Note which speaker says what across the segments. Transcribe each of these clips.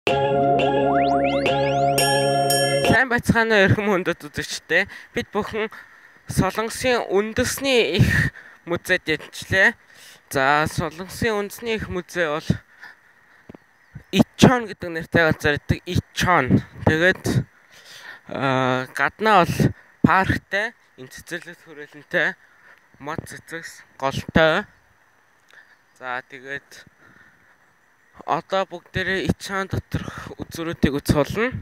Speaker 1: Сайн байцгаана өрхөм хүндэт үзэгчдээ. Бид бүхэн Солонгосын үндэсний их музейд ячлаа. За Солонгосын үндэсний их музей бол Ичон гэдэг нэртэй газар идэг. Ичон. Тэгээд гаднаа бол парктай, энэ цэцэрлэгт хүрээлэнтэй, мод цэцэгс голтой. За тэгээд одоо бүгдээрээ Ичон доторх үзүүрүүдийг үзүүлнэ.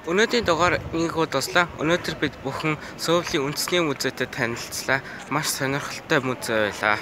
Speaker 1: Өнөөдрийн дугаар ингээгүй дуслаа. Өнөөдөр бид бүхэн Сөүлийн үндэсний музейтэй танилцлаа. Маш сонирхолтой музей байлаа.